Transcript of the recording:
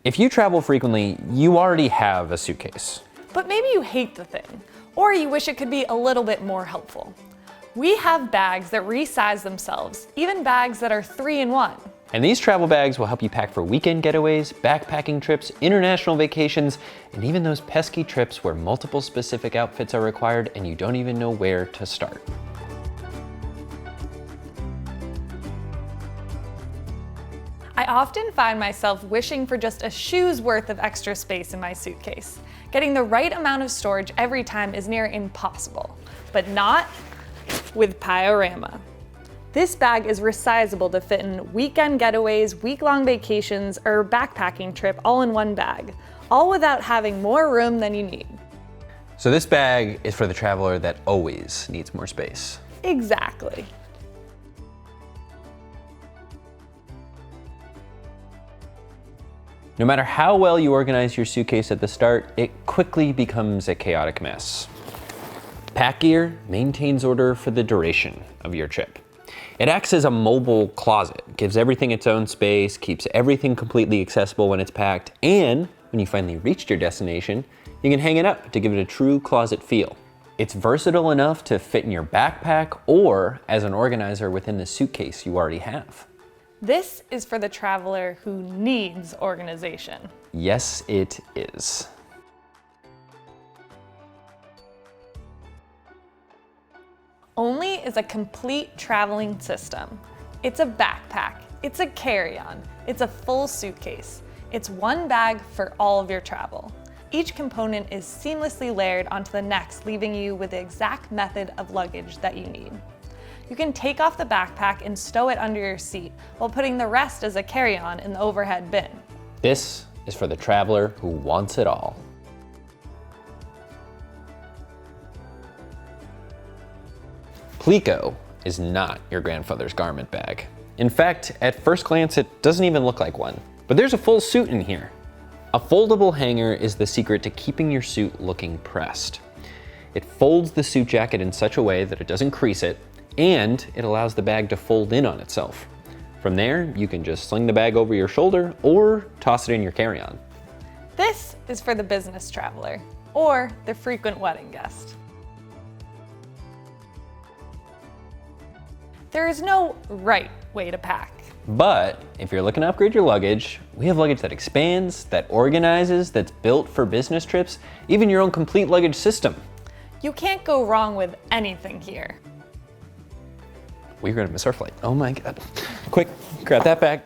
If you travel frequently, you already have a suitcase. But maybe you hate the thing, or you wish it could be a little bit more helpful. We have bags that resize themselves, even bags that are 3-in-1. And these travel bags will help you pack for weekend getaways, backpacking trips, international vacations, and even those pesky trips where multiple specific outfits are required and you don't even know where to start. I often find myself wishing for just a shoe's worth of extra space in my suitcase. Getting the right amount of storage every time is near impossible, but not with Piorama. This bag is resizable to fit in weekend getaways, week-long vacations, or backpacking trip all in one bag, all without having more room than you need. So this bag is for the traveler that always needs more space. Exactly. No matter how well you organize your suitcase at the start, it quickly becomes a chaotic mess. Pack Gear maintains order for the duration of your trip. It acts as a mobile closet, gives everything its own space, keeps everything completely accessible when it's packed, and when you finally reached your destination, you can hang it up to give it a true closet feel. It's versatile enough to fit in your backpack or as an organizer within the suitcase you already have. This is for the traveler who needs organization. Yes, it is. Onli is a complete traveling system. It's a backpack, it's a carry-on, it's a full suitcase. It's one bag for all of your travel. Each component is seamlessly layered onto the next, leaving you with the exact method of luggage that you need. You can take off the backpack and stow it under your seat while putting the rest as a carry-on in the overhead bin. This is for the traveler who wants it all. PLIQO is not your grandfather's garment bag. In fact, at first glance, it doesn't even look like one. But there's a full suit in here. A foldable hanger is the secret to keeping your suit looking pressed. It folds the suit jacket in such a way that it doesn't crease it, and it allows the bag to fold in on itself. From there, you can just sling the bag over your shoulder or toss it in your carry-on. This is for the business traveler or the frequent wedding guest. There is no right way to pack. But if you're looking to upgrade your luggage, we have luggage that expands, that organizes, that's built for business trips, even your own complete luggage system. You can't go wrong with anything here. We're gonna miss our flight. Oh my God. Quick, grab that bag.